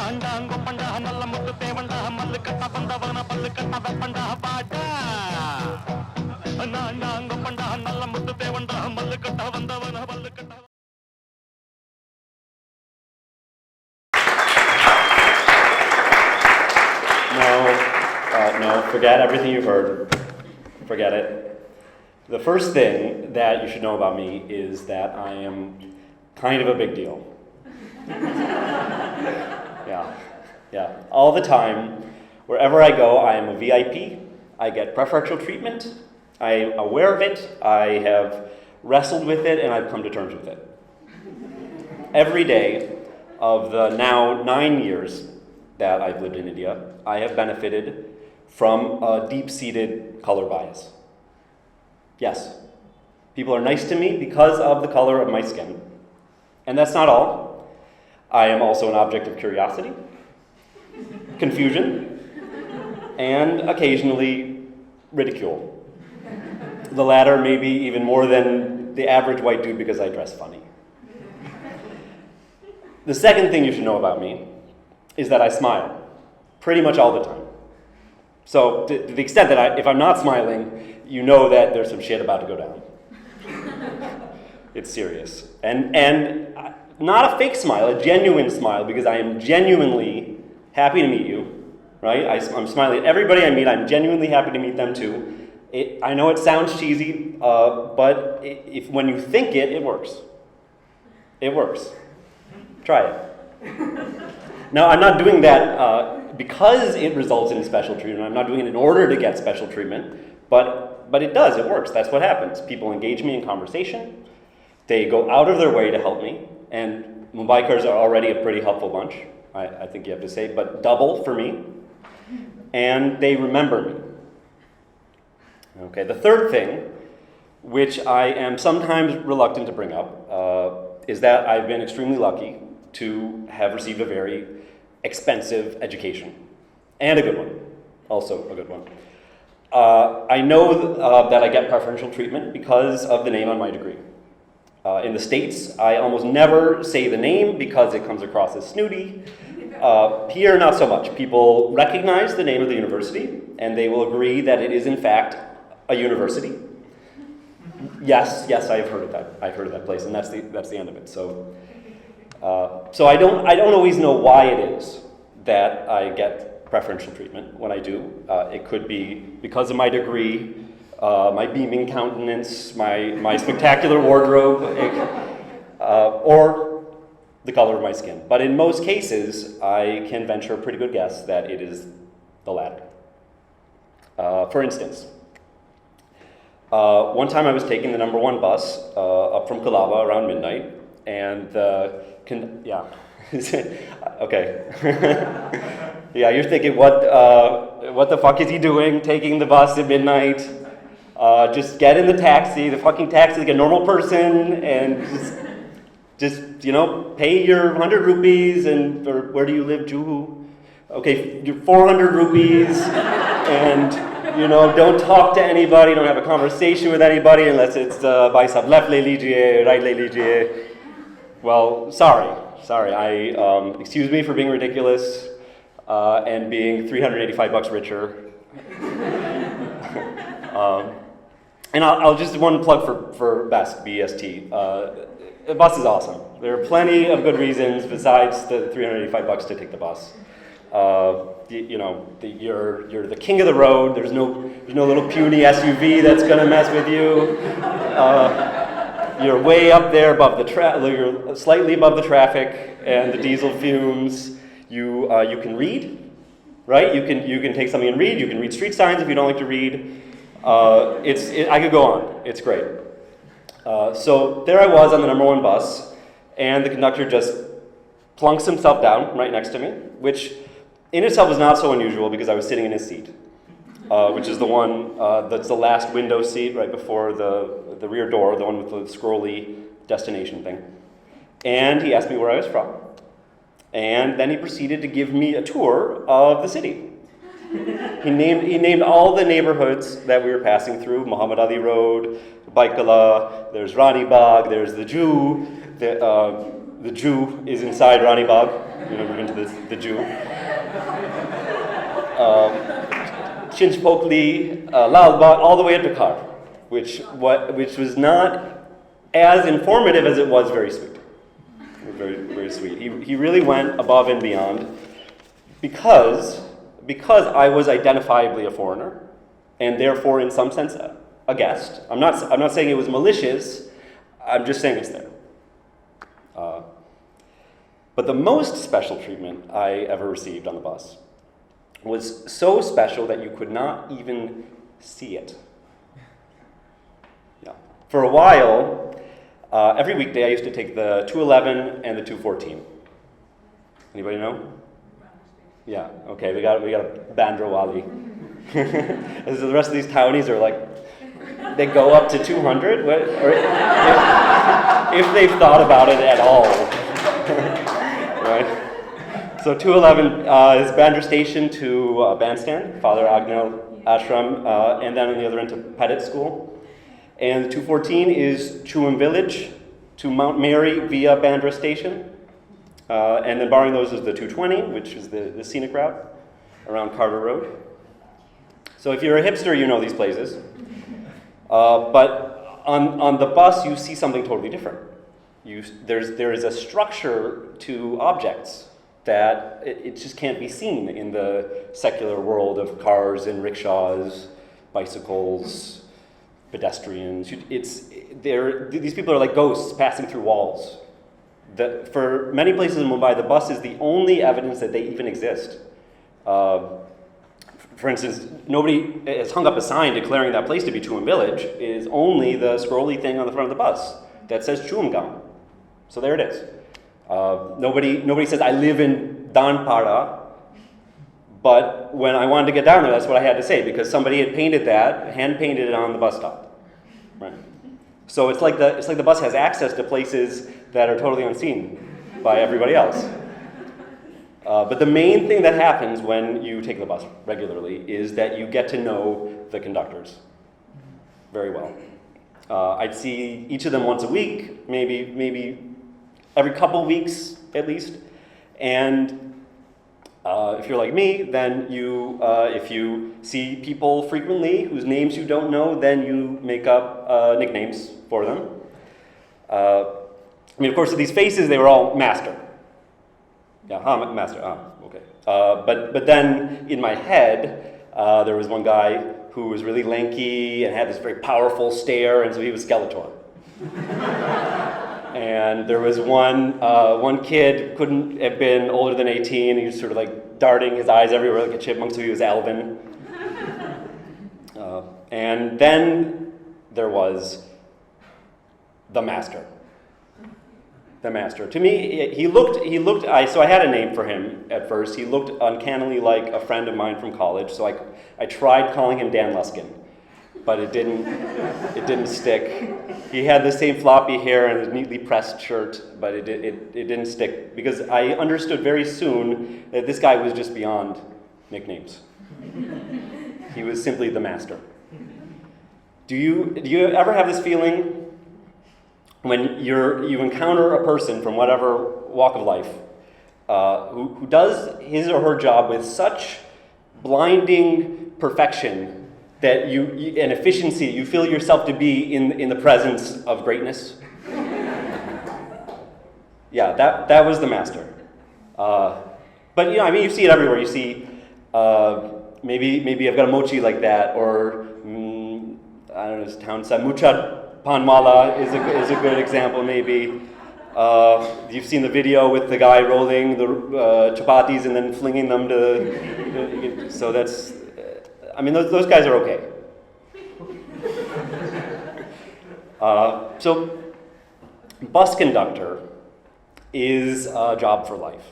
No, forget everything you've heard. Forget it. The first thing that you should know about me is that I am kind of a big deal. Yeah. All the time, wherever I go, I am a VIP. I get preferential treatment. I am aware of it. I have wrestled with it, and I've come to terms with it. Every day of the now 9 years that I've lived in India, I have benefited from a deep-seated color bias. Yes, people are nice to me because of the color of my skin. And that's not all. I am also an object of curiosity, confusion, and occasionally ridicule. The latter maybe even more than the average white dude because I dress funny. The second thing you should know about me is that I smile pretty much all the time. So to the extent that if I'm not smiling, you know that there's some shit about to go down. It's serious. And not a fake smile, a genuine smile, because I am genuinely happy to meet you, right? I'm smiling at everybody I meet. I'm genuinely happy to meet them too. I know it sounds cheesy, but if when you think it, it works. It works. Try it. Now, I'm not doing that because it results in special treatment. I'm not doing it in order to get special treatment, but it does, it works. That's what happens. People engage me in conversation. They go out of their way to help me, and Mumbaikars are already a pretty helpful bunch, I think you have to say, but double for me, and they remember me. Okay, the third thing, which I am sometimes reluctant to bring up, is that I've been extremely lucky to have received a very expensive education, and a good one, also a good one. I know that I get preferential treatment because of the name on my degree. In the States, I almost never say the name because it comes across as snooty. Here, not so much. People recognize the name of the university, and they will agree that it is in fact a university. Yes, I've heard of that. I've heard of that place, and that's the end of it. So I don't always know why it is that I get preferential treatment when I do. It could be because of my degree, my beaming countenance, my spectacular wardrobe, or the color of my skin. But in most cases, I can venture a pretty good guess that it is the latter. For instance, one time I was taking the number 1 bus up from Kalava around midnight, and okay. Yeah, you're thinking, what the fuck is he doing taking the bus at midnight? Just get in the taxi, the fucking taxi like a normal person, and just pay your 100 rupees, or where do you live, Juhu? Okay, your 400 rupees, and don't talk to anybody, don't have a conversation with anybody unless it's bhai sahab, left le lijiye, right le lijiye. Well, sorry. Excuse me for being ridiculous and being $385 richer. And I'll just one plug for BEST. The bus is awesome. There are plenty of good reasons besides the $385 to take the bus. You're the king of the road. There's no little puny SUV that's gonna mess with you. You're way up there above you're slightly above the traffic and the diesel fumes. You can read, right? You can take something and read. You can read street signs if you don't like to read. I could go on. It's great. So there I was on the number 1 bus, and the conductor just plunks himself down right next to me, which in itself was not so unusual because I was sitting in his seat, which is the one that's the last window seat right before the rear door, the one with the scrolly destination thing. And he asked me where I was from. And then he proceeded to give me a tour of the city. He named all the neighborhoods that we were passing through: Muhammad Ali Road, Baikala, there's Rani Bagh, there's the Jew. The Jew is inside Rani Bagh. We're into the Jew. Chinchpokli, Lalbat, all the way up to Kar, which was not as informative as it was very sweet. Very, very sweet. He really went above and beyond because I was identifiably a foreigner, and therefore, in some sense, a guest. I'm not saying it was malicious. I'm just saying it's there. But the most special treatment I ever received on the bus was so special that you could not even see it. Yeah. For a while, every weekday I used to take the 211 and the 214. Anybody know? Yeah. Okay. We got a Bandra Wali. As the rest of these townies are like, they go up to 200, or if they've thought about it at all, right? So 211 is Bandra Station to Bandstand, Father Agnel Ashram, and then on the other end to Pettit School. And 214 is Chuam Village to Mount Mary via Bandra Station. And then barring those is the 220, which is the scenic route around Carter Road. So if you're a hipster, you know these places. But on the bus, you see something totally different. There is a structure to objects that it just can't be seen in the secular world of cars and rickshaws, bicycles, pedestrians. These people are like ghosts passing through walls. For many places in Mumbai, the bus is the only evidence that they even exist. For instance, nobody has hung up a sign declaring that place to be Chuam Village. It is only the scrolly thing on the front of the bus that says Chuamgam. So there it is. Nobody says, I live in Danpara, but when I wanted to get down there, that's what I had to say, because somebody had painted that, hand-painted it on the bus stop. Right? So it's like the bus has access to places that are totally unseen by everybody else. But the main thing that happens when you take the bus regularly is that you get to know the conductors very well. I'd see each of them once a week, maybe every couple weeks at least. And if you're like me, then if you see people frequently whose names you don't know, then you make up nicknames for them. Of course, these faces, they were all master. Yeah, master, okay. But then in my head, there was one guy who was really lanky and had this very powerful stare, and so he was Skeletor. And there was one kid, couldn't have been older than 18, he was sort of like darting his eyes everywhere like a chipmunk, so he was Alvin. And then there was the master. The master. To me, he looked, so I had a name for him at first. He looked uncannily like a friend of mine from college, so I tried calling him Dan Luskin, but it didn't stick. He had the same floppy hair and a neatly pressed shirt, but it didn't stick, because I understood very soon that this guy was just beyond nicknames. He was simply the master. Do you ever have this feeling when you encounter a person from whatever walk of life who does his or her job with such blinding perfection that and efficiency, you feel yourself to be in the presence of greatness? Yeah, that was the master. But you see it everywhere. You see, maybe I've got a mochi like that, or I don't know, this town said Muchad Panwala is a good example, maybe. You've seen the video with the guy rolling the chapatis and then flinging them to. So that's, those guys are okay. So, bus conductor is a job for life,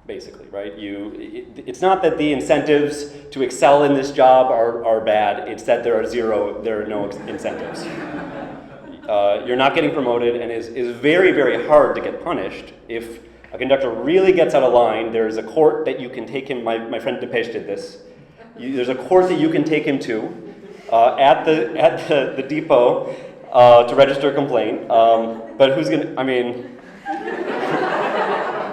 basically, right? It's not that the incentives to excel in this job are bad. It's that there are no incentives. You're not getting promoted, and is very, very hard to get punished. If a conductor really gets out of line, there's a court that you can take him. My friend Dipesh did this. There's a court that you can take him to at the depot to register a complaint. But who's gonna?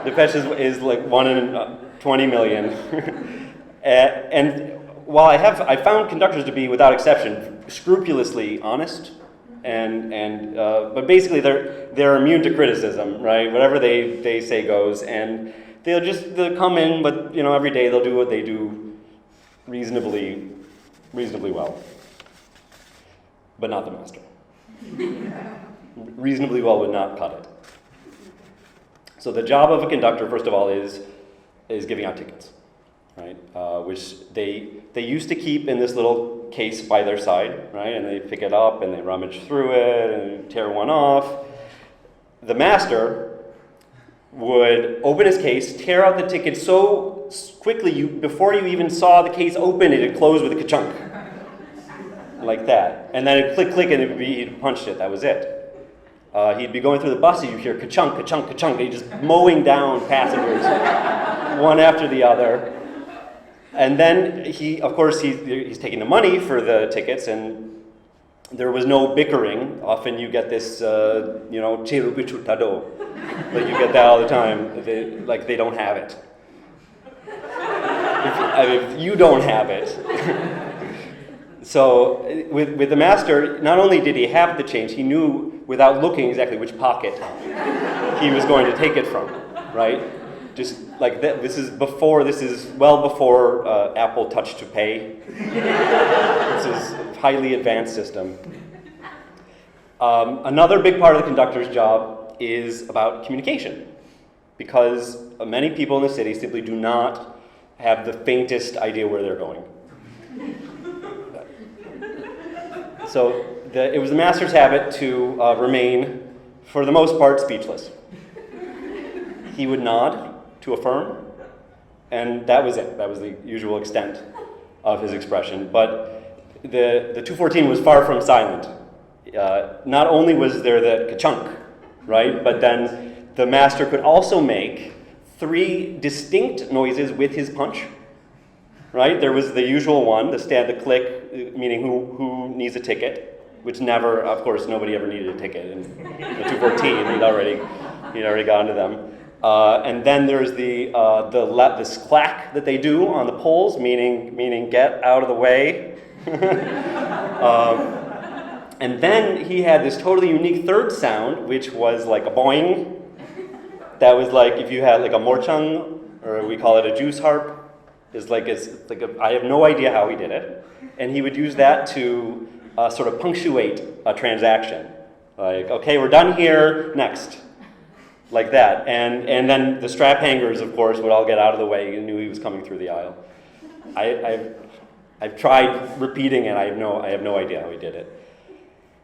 Depeche is like 1 in 20 million. And while I found conductors to be, without exception, scrupulously honest, but basically they're immune to criticism, right? Whatever they say goes, and they'll come in, but every day they'll do what they do reasonably well, but not the master. Reasonably well would not cut it. So the job of a conductor, first of all, is giving out tickets, right? Which they used to keep in this little case by their side, right? And they pick it up and they rummage through it and tear one off. The master would open his case, tear out the ticket so quickly, before you even saw the case open, it'd close with a ka-chunk, like that. And then it'd click, click, and he'd punched it. That was it. He'd be going through the bus, and you'd hear ka-chunk, ka-chunk, ka-chunk. He'd just mowing down passengers, one after the other. And then he's taking the money for the tickets, and there was no bickering. Often you get this, cheru bichu tado. Like you get that all the time. They don't have it. If you don't have it. So with the master, not only did he have the change, he knew without looking exactly which pocket he was going to take it from, right? Just like that. This is well before Apple Touch to Pay. This is a highly advanced system. Another big part of the conductor's job is about communication, because many people in the city simply do not have the faintest idea where they're going. So it was the master's habit to remain, for the most part, speechless. He would nod to affirm, and that was it. That was the usual extent of his expression. But the 214 was far from silent. Not only was there the ka-chunk, right, but then the master could also make 3 distinct noises with his punch. Right? There was the usual one, the click, meaning who needs a ticket, which never, of course, nobody ever needed a ticket. In the 214, he'd already gotten to them. And then there's this clack that they do on the poles, meaning get out of the way. And then he had this totally unique third sound, which was like a boing. That was like if you had like a morchang, or we call it a juice harp. I have no idea how he did it, and he would use that to sort of punctuate a transaction. Like, okay, we're done here, next. Like that. And then the strap hangers, of course, would all get out of the way. You knew he was coming through the aisle. I've tried repeating it. I have no idea how he did it.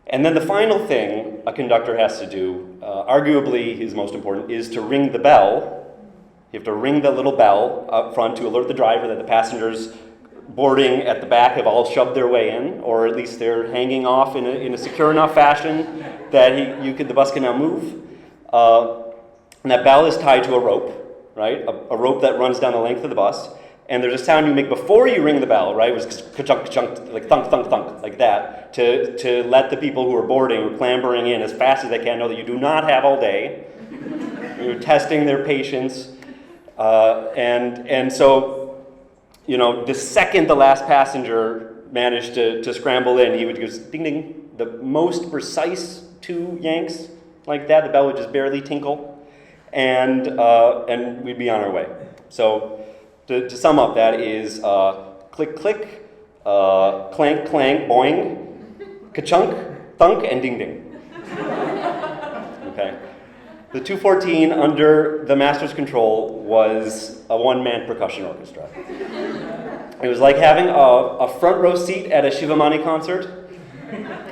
And then the final thing a conductor has to do, arguably his most important, is to ring the bell. You have to ring the little bell up front to alert the driver that the passengers boarding at the back have all shoved their way in, or at least they're hanging off in a secure enough fashion that the bus can now move. And that bell is tied to a rope, right? A rope that runs down the length of the bus. And there's a sound you make before you ring the bell, right? It was ka-chunk, ka-chunk, like thunk, thunk, thunk, like that, to let the people who are boarding or clambering in as fast as they can know that you do not have all day. You're testing their patience. And so, the second the last passenger managed to scramble in, he would go ding, ding. The most precise 2 yanks like that, the bell would just barely tinkle, and we'd be on our way. So to sum up, that is click, click, clank, clank, boing, ka-chunk, thunk, and ding, ding. Okay. The 214, under the master's control, was a one-man percussion orchestra. It was like having a front row seat at a Shivamani concert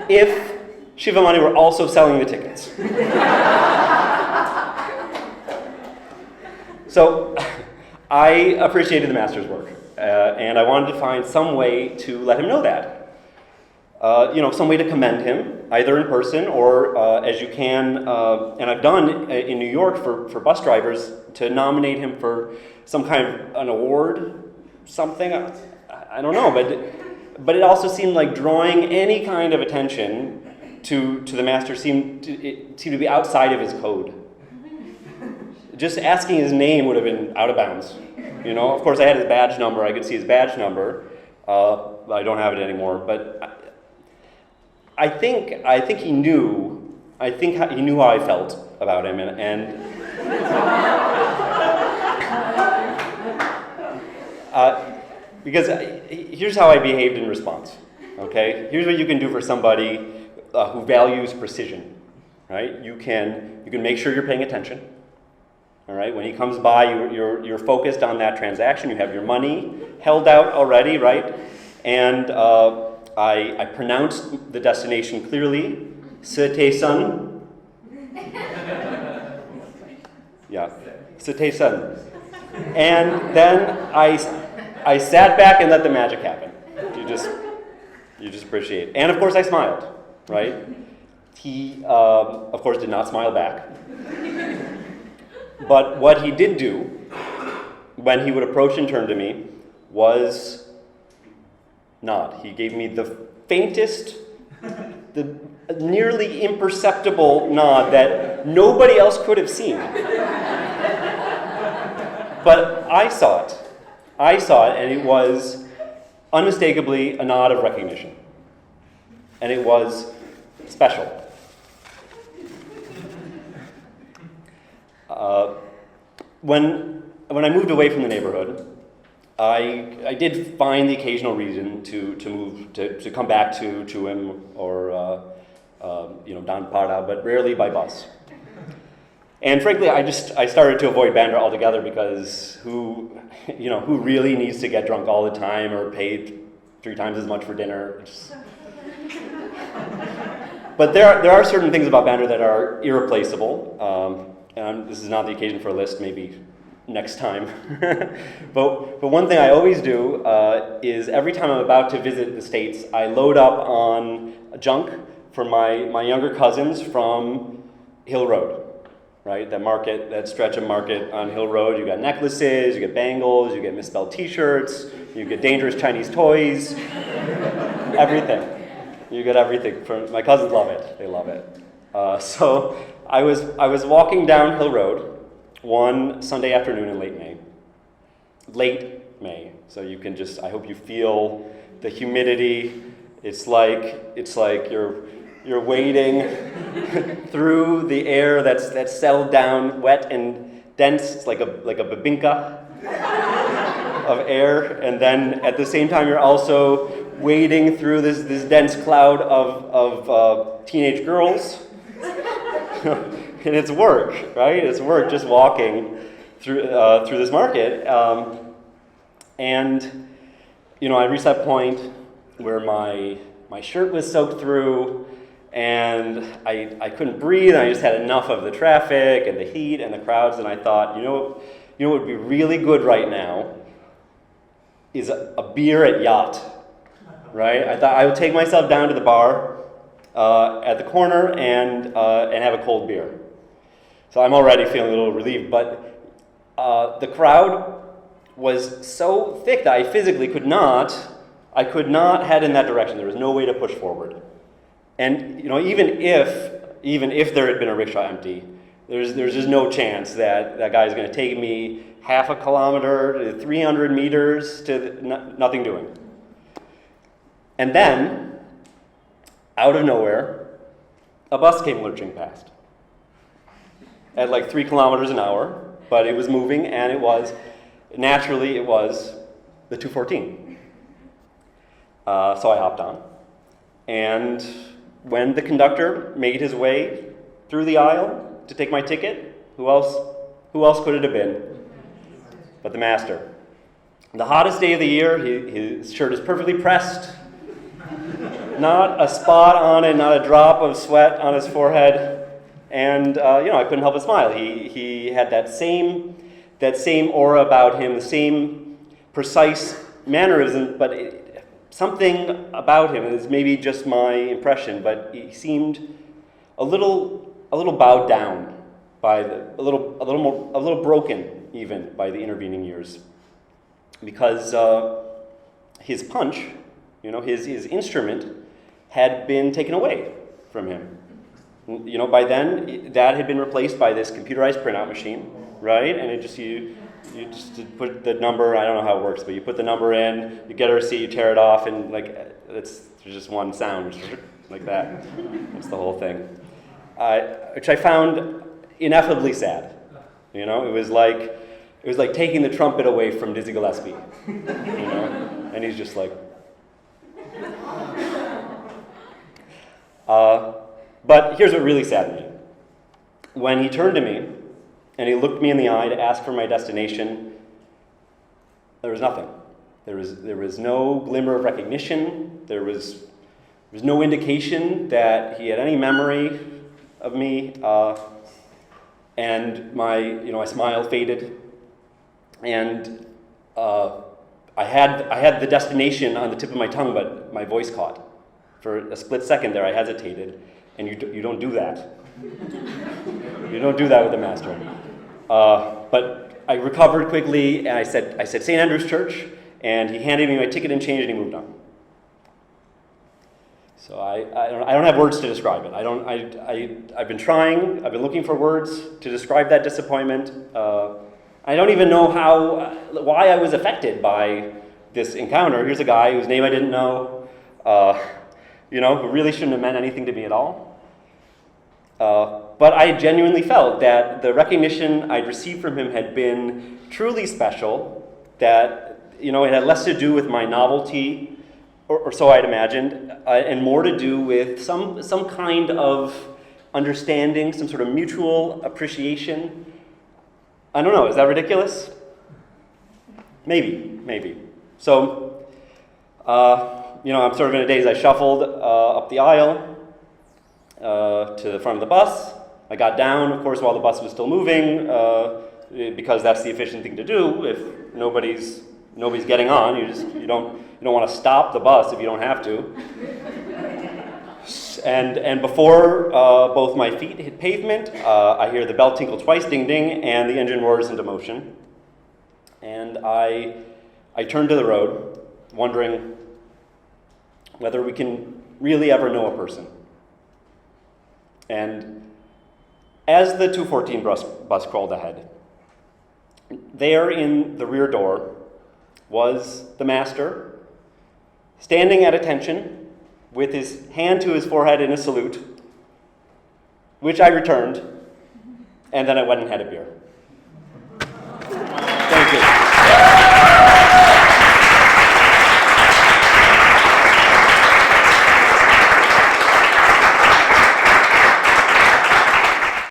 if Shivamani were also selling the tickets. So I appreciated the master's work, and I wanted to find some way to let him know that. Some way to commend him, either in person or as you can, and I've done in New York for bus drivers, to nominate him for some kind of an award, something. I don't know, but it also seemed like drawing any kind of attention to the master seemed to be outside of his code. just asking his name would have been out of bounds. You know, of course I had his badge number, I could see his badge number. I don't have it anymore, but I think he knew. I think he knew how I felt about him, and because here's how I behaved in response. Okay, here's what you can do for somebody who values precision. Right, you can make sure you're paying attention. All right, when he comes by, you're focused on that transaction. You have your money held out already, right? And I pronounced the destination clearly, C'était Sun. Yeah, C'était Sun. And then I sat back and let the magic happen. You just appreciate it. And of course I smiled, right? He, of course, did not smile back. But what he did do, when he would approach and turn to me, was nod. He gave me the faintest, the nearly imperceptible nod that nobody else could have seen. But I saw it. I saw it, and it was unmistakably a nod of recognition. And it was special. When I moved away from the neighborhood, I did find the occasional reason to move, to come back to him or down Parda, but rarely by bus. And frankly, I started to avoid Bandra altogether because who really needs to get drunk all the time or pay 3 times as much for dinner? But there are certain things about Bandra that are irreplaceable. And this is not the occasion for a list, maybe next time. but one thing I always do is every time I'm about to visit the States, I load up on junk for my younger cousins from Hill Road, right? That stretch of market on Hill Road. You got necklaces, you get bangles, you get misspelled t-shirts, you get dangerous Chinese toys, everything. You get everything. My cousins love it. They love it. So I was walking down Hill Road one Sunday afternoon in late May. So you can I hope you feel the humidity. It's like you're wading through the air that's settled down, wet and dense. It's like a babinka of air, and then at the same time you're also wading through this dense cloud of teenage girls. And it's work, right? It's work just walking through this market. And I reached that point where my shirt was soaked through, and I couldn't breathe, and I just had enough of the traffic and the heat and the crowds, and I thought, what would be really good right now is a beer at Yacht, right? I thought I would take myself down to the bar at the corner and have a cold beer. So I'm already feeling a little relieved, but the crowd was so thick that I physically could not head in that direction. There was no way to push forward. And even if there had been a rickshaw empty, there's just no chance that guy's going to take me half a kilometer to 300 meters to nothing doing. And then, out of nowhere, a bus came lurching past at like 3 kilometers an hour, but it was moving, and it was the 214. So I hopped on, and when the conductor made his way through the aisle to take my ticket, who else could it have been but the master? The hottest day of the year, his shirt is perfectly pressed, not a spot on it, not a drop of sweat on his forehead. And I couldn't help but smile. He had that same aura about him, the same precise mannerism, but something about him, and it's maybe just my impression, but he seemed a little bowed down by a little broken even by the intervening years, because his punch, his instrument had been taken away from him. By then, that had been replaced by this computerized printout machine, right? And it just you just put the number. I don't know how it works, but you put the number in, you get a receipt, you tear it off, and like there's just one sound like that. That's the whole thing, which I found ineffably sad. You know, it was like taking the trumpet away from Dizzy Gillespie. You know, and he's just like. But here's what really saddened me. When he turned to me and he looked me in the eye to ask for my destination, there was nothing. There was no glimmer of recognition. There was no indication that he had any memory of me. And my smile faded. And I had the destination on the tip of my tongue, but my voice caught. For a split second there, I hesitated, and you don't do that. You don't do that with the master. But I recovered quickly, and I said St. Andrew's Church, and he handed me my ticket and change, and he moved on. So I don't have words to describe it. I've been trying. I've been looking for words to describe that disappointment. I don't even know why I was affected by this encounter. Here's a guy whose name I didn't know. Who really shouldn't have meant anything to me at all. But I genuinely felt that the recognition I'd received from him had been truly special, that, it had less to do with my novelty, or so I'd imagined, and more to do with some kind of understanding, some sort of mutual appreciation. I don't know, is that ridiculous? Maybe. So, I'm sort of in a daze. I shuffled up the aisle to the front of the bus. I got down, of course, while the bus was still moving, because that's the efficient thing to do. If nobody's getting on, you don't want to stop the bus if you don't have to. And before both my feet hit pavement, I hear the bell tinkle twice, ding ding, and the engine roars into motion. And I turn to the road, wondering whether we can really ever know a person. And as the 214 bus crawled ahead, there in the rear door was the master, standing at attention with his hand to his forehead in a salute, which I returned, and then I went and had a beer.